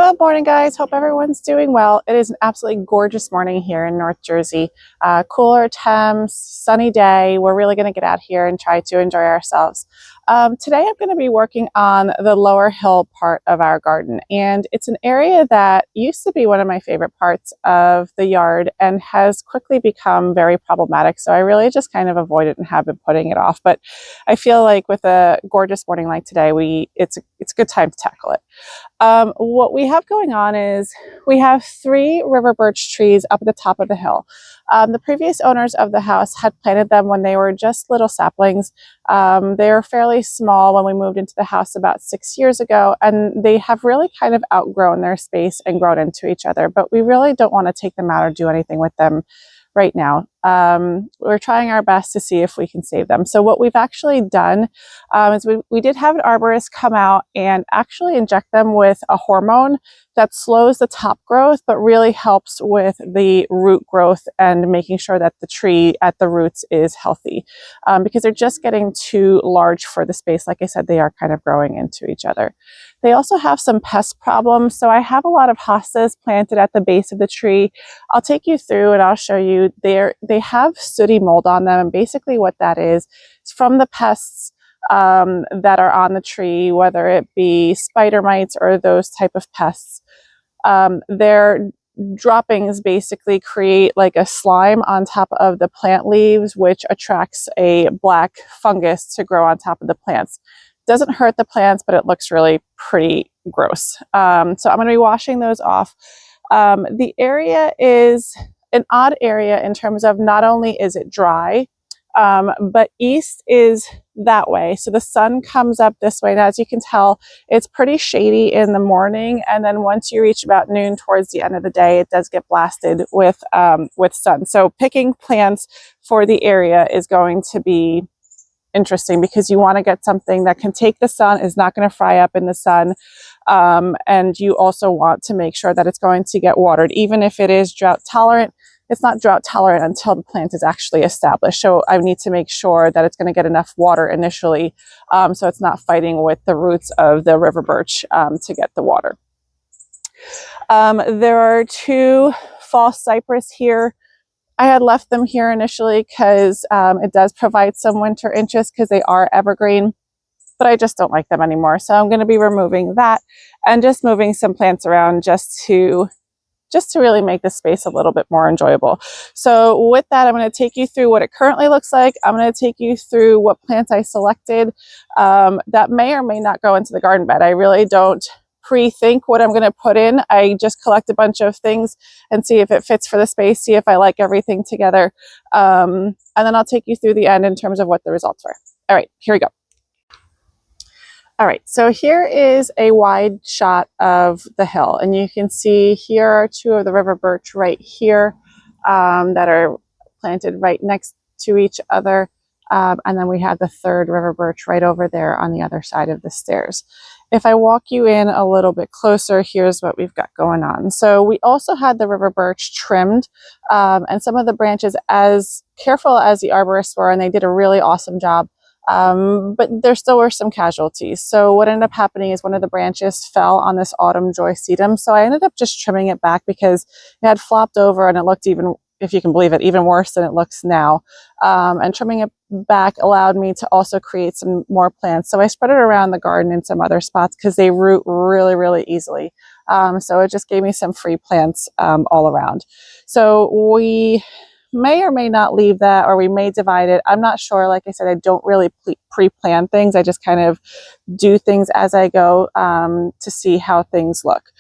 Good morning, guys. Hope everyone's doing well. It is an absolutely gorgeous morning here in North Jersey. Cooler temps, sunny day. We're really going to get out here and try to enjoy ourselves. Today I'm going to be working on the lower hill part of our garden, and it's an area that used to be one of my favorite parts of the yard and has quickly become very problematic. So I really just kind of avoid it and have been putting it off. But I feel like with a gorgeous morning like today, it's a good time to tackle it. What we have going on is we have 3 river birch trees up at the top of the hill. The previous owners of the house had planted them when they were just little saplings. They were fairly small when we moved into the house about 6 years ago, and they have really kind of outgrown their space and grown into each other, but we really don't want to take them out or do anything with them right now. We're trying our best to see if we can save them. So what we've actually done is we did have an arborist come out and actually inject them with a hormone that slows the top growth, but really helps with the root growth and making sure that the tree at the roots is healthy, because they're just getting too large for the space. Like I said, they are kind of growing into each other. They also have some pest problems. So I have a lot of hostas planted at the base of the tree. I'll take you through and I'll show you. They have sooty mold on them. And basically what that is from the pests that are on the tree, whether it be spider mites or those type of pests. Their droppings basically create like a slime on top of the plant leaves, which attracts a black fungus to grow on top of the plants. Doesn't hurt the plants, but it looks really pretty gross. So I'm going to be washing those off. The area is an odd area in terms of not only is it dry, but east is that way. So the sun comes up this way. And as you can tell, it's pretty shady in the morning. And then once you reach about noon towards the end of the day, it does get blasted with sun. So picking plants for the area is going to be interesting because you want to get something that can take the sun, is not going to fry up in the sun. And you also want to make sure that it's going to get watered, even if it is drought tolerant. It's not drought tolerant until the plant is actually established. So I need to make sure that it's going to get enough water initially, so it's not fighting with the roots of the river birch to get the water. There are 2 false cypress here. I had left them here initially because it does provide some winter interest because they are evergreen, but I just don't like them anymore. So I'm going to be removing that and just moving some plants around just to really make the space a little bit more enjoyable. So with that, I'm going to take you through what it currently looks like. I'm going to take you through what plants I selected that may or may not go into the garden bed. I really don't pre-think what I'm going to put in. I just collect a bunch of things and see if it fits for the space, see if I like everything together. And then I'll take you through the end in terms of what the results were. All right, here we go. All right, so here is a wide shot of the hill, and you can see here are 2 of the river birch right here that are planted right next to each other. And then we have the 3rd river birch right over there on the other side of the stairs. If I walk you in a little bit closer, here's what we've got going on. So we also had the river birch trimmed, and some of the branches, as careful as the arborists were, and they did a really awesome job, but there still were some casualties. So what ended up happening is one of the branches fell on this autumn joy sedum. So I ended up just trimming it back because it had flopped over and it looked, even, if you can believe it, even worse than it looks now. And trimming it back allowed me to also create some more plants. So I spread it around the garden in some other spots because they root really, really easily. So it just gave me some free plants all around. So we may or may not leave that, or we may divide it. I'm not sure. Like I said, I don't really pre-plan things. I just kind of do things as I go to see how things look.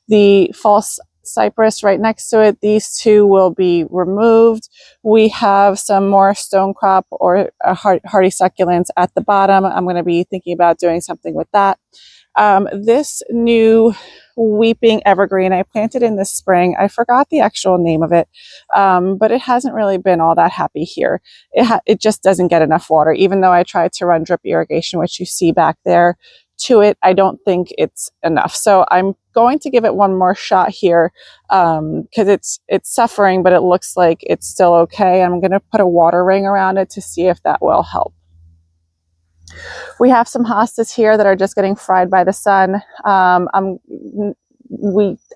The false cypress right next to it, these 2 will be removed. We have some more stone crop or hardy succulents at the bottom. I'm going to be thinking about doing something with that. This new weeping evergreen I planted in the spring. I forgot the actual name of it, but it hasn't really been all that happy here. It just doesn't get enough water, even though I tried to run drip irrigation, which you see back there, to it. I don't think it's enough. So I'm going to give it one more shot here because it's suffering, but it looks like it's still okay. I'm going to put a water ring around it to see if that will help. We have some hostas here that are just getting fried by the sun. I'm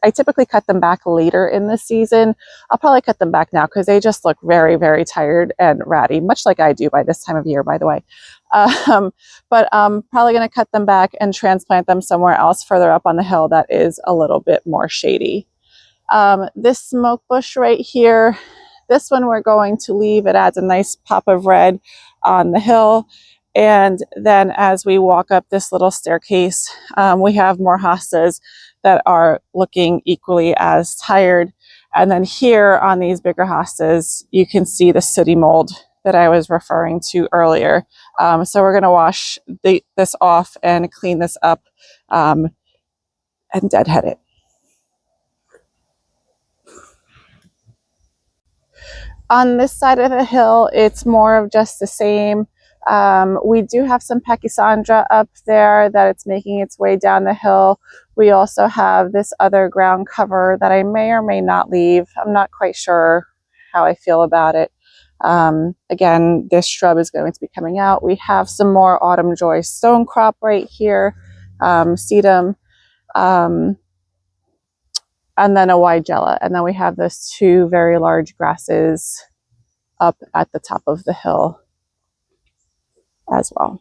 I typically cut them back later in the season. I'll probably cut them back now because they just look very, very tired and ratty, much like I do by this time of year, by the way. But I'm probably going to cut them back and transplant them somewhere else further up on the hill that is a little bit more shady. This smoke bush right here, this one we're going to leave. It adds a nice pop of red on the hill. And then as we walk up this little staircase, we have more hostas that are looking equally as tired. And then here on these bigger hostas, you can see the sooty mold that I was referring to earlier. So we're going to wash this off and clean this up and deadhead it. On this side of the hill, it's more of just the same. We do have some Pachysandra up there that it's making its way down the hill. We also have this other ground cover that I may or may not leave. I'm not quite sure how I feel about it. Again, this shrub is going to be coming out. We have some more autumn joy stone crop right here, sedum, and then a weigela. And then we have those two very large grasses up at the top of the hill as well.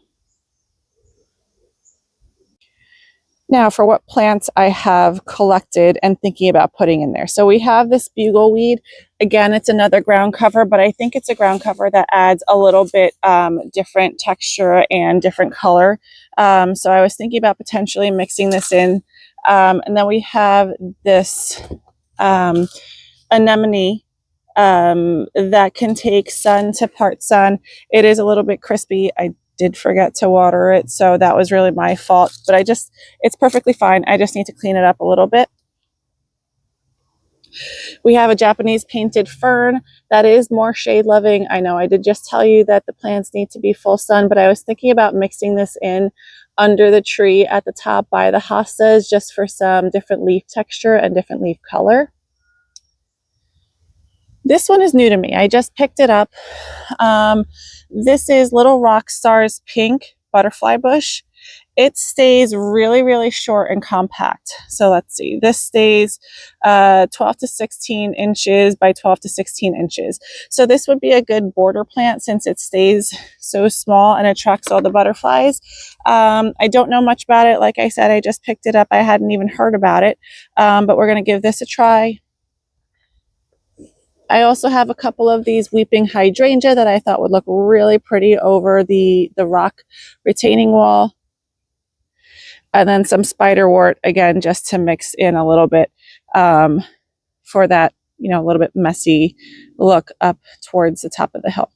Now for what plants I have collected and thinking about putting in there. So we have this bugleweed. Again, it's another ground cover, but I think it's a ground cover that adds a little bit different texture and different color. So I was thinking about potentially mixing this in. And then we have this anemone that can take sun to part sun. It is a little bit crispy. I did forget to water it, so that was really my fault, but it's perfectly fine. I just need to clean it up a little bit. We have a Japanese painted fern that is more shade loving. I know I did just tell you that the plants need to be full sun, but I was thinking about mixing this in under the tree at the top by the hostas just for some different leaf texture and different leaf color. This one is new to me. I just picked it up. This is Little Rock Stars Pink Butterfly Bush. It stays really, really short and compact. So let's see. This stays 12 to 16 inches by 12 to 16 inches. So this would be a good border plant since it stays so small and attracts all the butterflies. I don't know much about it. Like I said, I just picked it up. I hadn't even heard about it. But we're going to give this a try. I also have a couple of these weeping hydrangea that I thought would look really pretty over the rock retaining wall. And then some spiderwort, again, just to mix in a little bit for that, a little bit messy look up towards the top of the hill.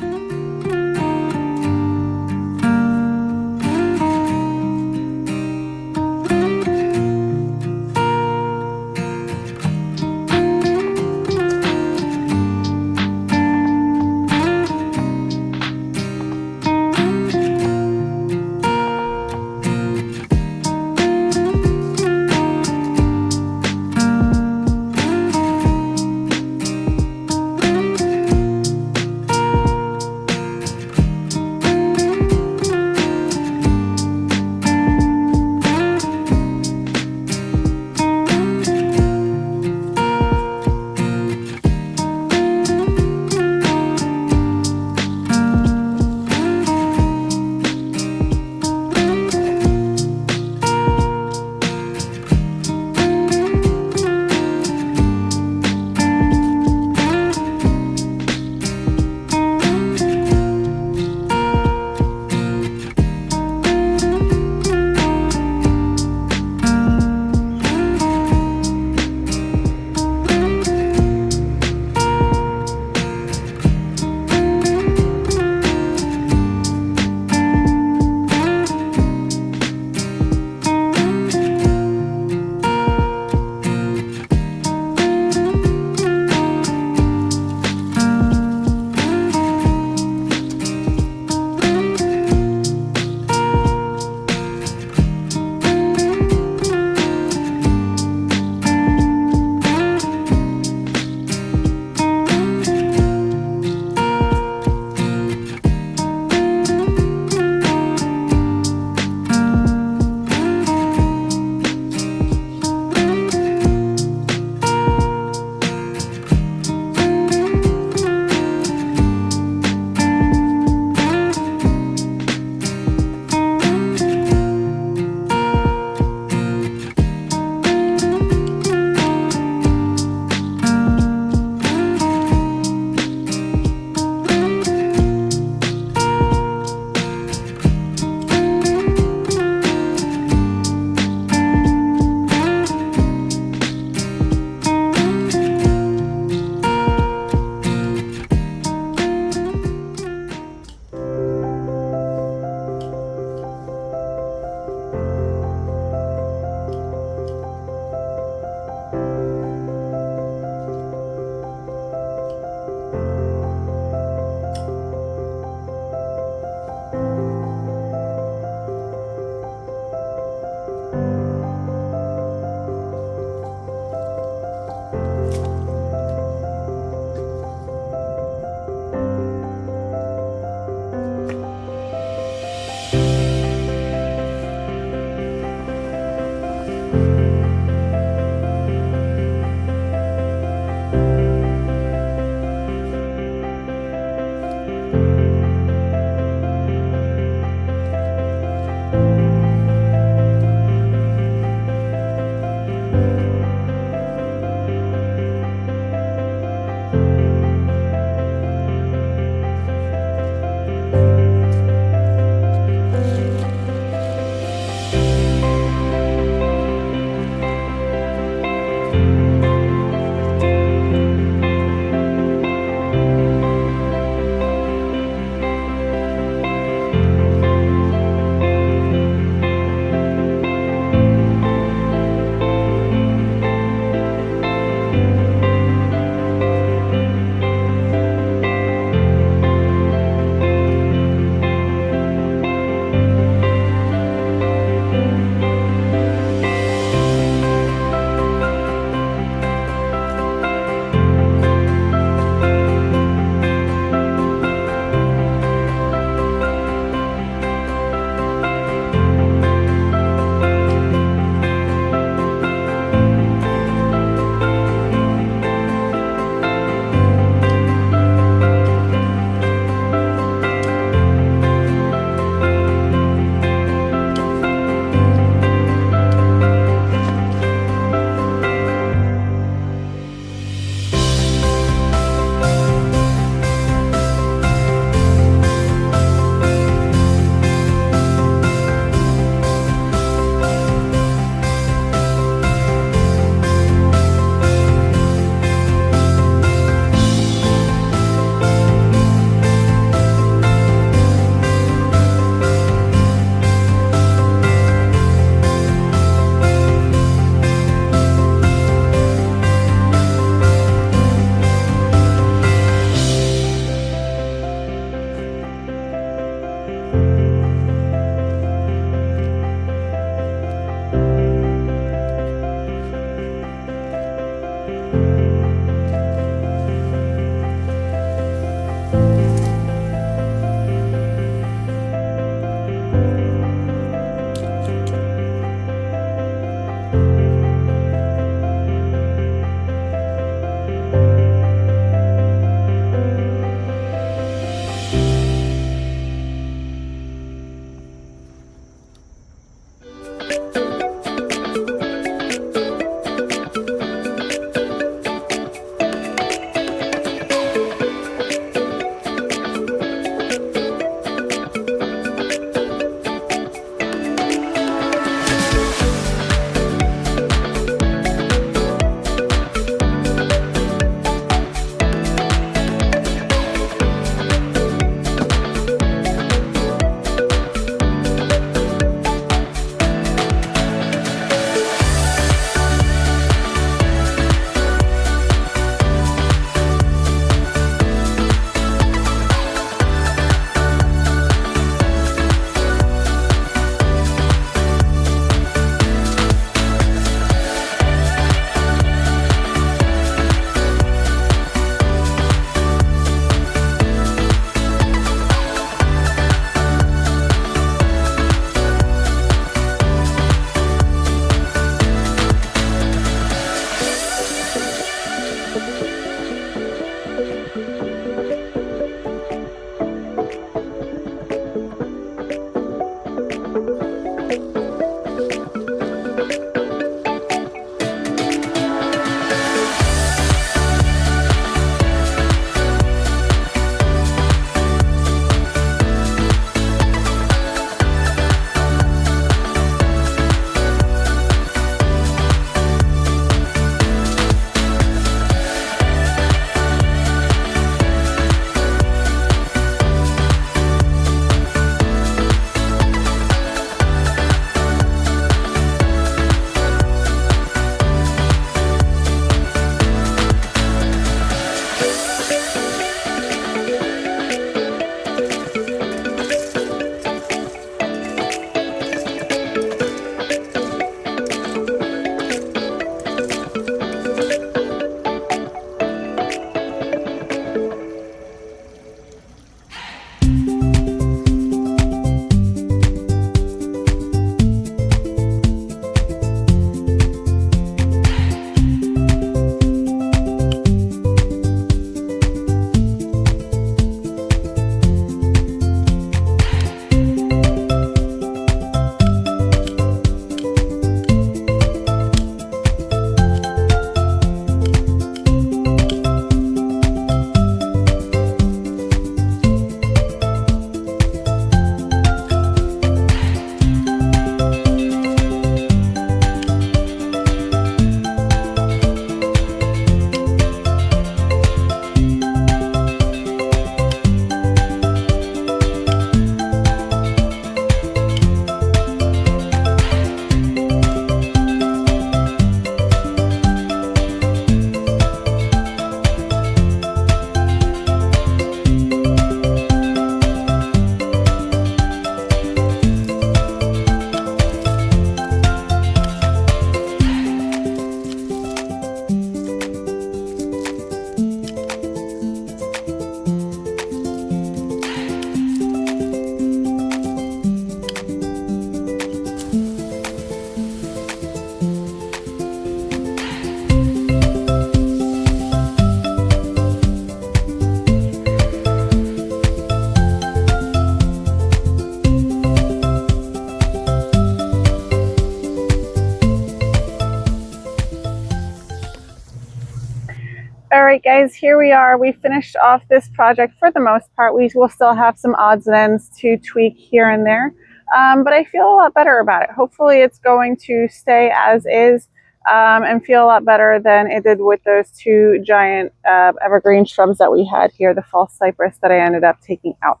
right, guys, here we are. We finished off this project for the most part. We will still have some odds and ends to tweak here and there, but I feel a lot better about it. Hopefully it's going to stay as is and feel a lot better than it did with those two giant evergreen shrubs that we had here, the false cypress that I ended up taking out.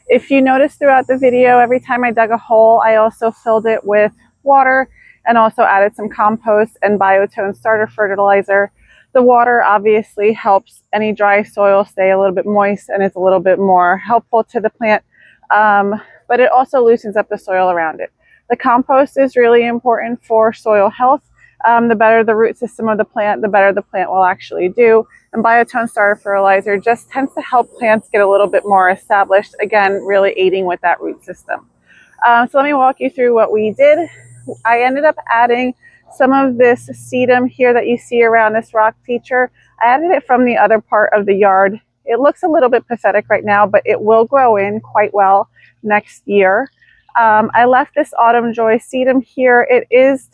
If you notice throughout the video, every time I dug a hole, I also filled it with water and also added some compost and biotone starter fertilizer. The water obviously helps any dry soil stay a little bit moist and is a little bit more helpful to the plant, but it also loosens up the soil around it. The compost is really important for soil health. The better the root system of the plant, the better the plant will actually do. And biotone starter fertilizer just tends to help plants get a little bit more established, again, really aiding with that root system. So let me walk you through what we did. I ended up adding some of this sedum here that you see around this rock feature. I added it from the other part of the yard. It looks a little bit pathetic right now, but it will grow in quite well next year. I left this autumn joy sedum here. It is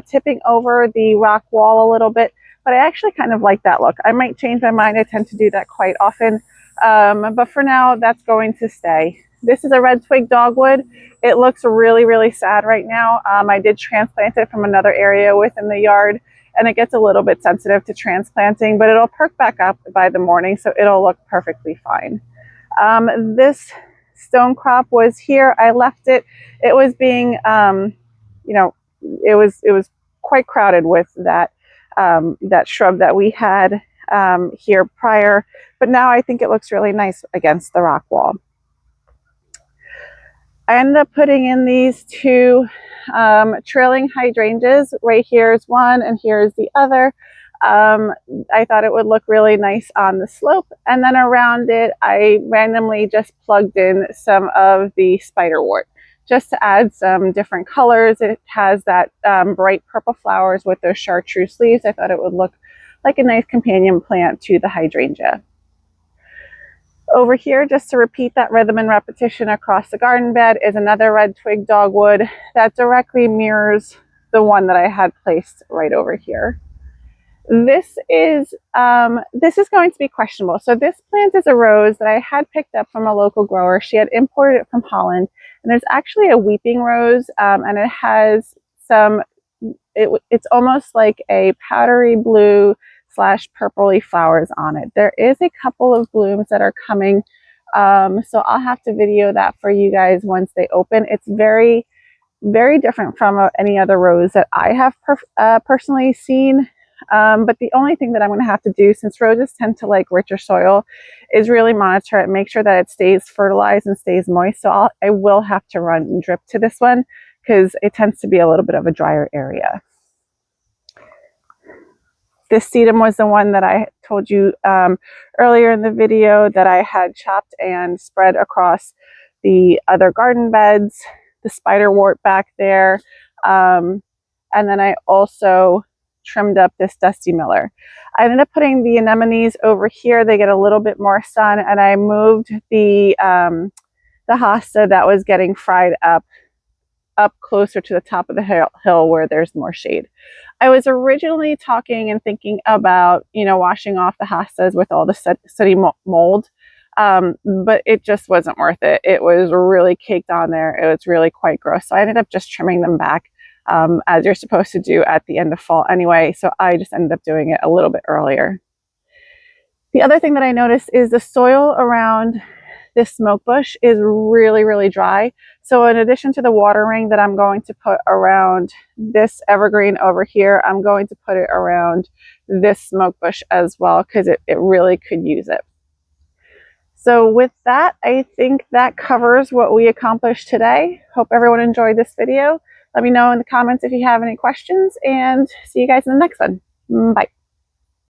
tipping over the rock wall a little bit, but I actually kind of like that look. I might change my mind. I tend to do that quite often, but for now that's going to stay. This is a red twig dogwood. It looks really, really sad right now. I did transplant it from another area within the yard, and it gets a little bit sensitive to transplanting, but it'll perk back up by the morning, so it'll look perfectly fine. This stone crop was here. I left it. It was being, you know, it was quite crowded with that that shrub that we had here prior, but now I think it looks really nice against the rock wall. I ended up putting in these two trailing hydrangeas. Right here is one and here is the other. I thought it would look really nice on the slope, and then around it I randomly just plugged in some of the spiderwort just to add some different colors. It has that bright purple flowers with those chartreuse leaves. I thought it would look like a nice companion plant to the hydrangea. Over here, just to repeat that rhythm and repetition across the garden bed, is another red twig dogwood that directly mirrors the one that I had placed right over here. This is going to be questionable. So this plant is a rose that I had picked up from a local grower. She had imported it from Holland, and there's actually a weeping rose, and it has some, it's almost like a powdery blue / purpley flowers on it. There is a couple of blooms that are coming, so I'll have to video that for you guys once they open. It's very, very different from any other rose that I have personally seen. But the only thing that I'm going to have to do, since roses tend to like richer soil, is really monitor it, make sure that it stays fertilized and stays moist. So I will have to run drip to this one because it tends to be a little bit of a drier area. This sedum was the one that I told you earlier in the video that I had chopped and spread across the other garden beds, the spiderwort back there, and then I also trimmed up this dusty miller. I ended up putting the anemones over here. They get a little bit more sun, and I moved the hosta that was getting fried up closer to the top of the hill where there's more shade. I was originally talking and thinking about, you know, washing off the hostas with all the sooty mold, but it just wasn't worth it. It was really caked on there. It was really quite gross. So I ended up just trimming them back, as you're supposed to do at the end of fall anyway. So I just ended up doing it a little bit earlier. The other thing that I noticed is the soil around this smoke bush is really, really dry. So in addition to the watering that I'm going to put around this evergreen over here, I'm going to put it around this smoke bush as well, because it really could use it. So with that, I think that covers what we accomplished today. Hope everyone enjoyed this video. Let me know in the comments if you have any questions, and see you guys in the next one. Bye.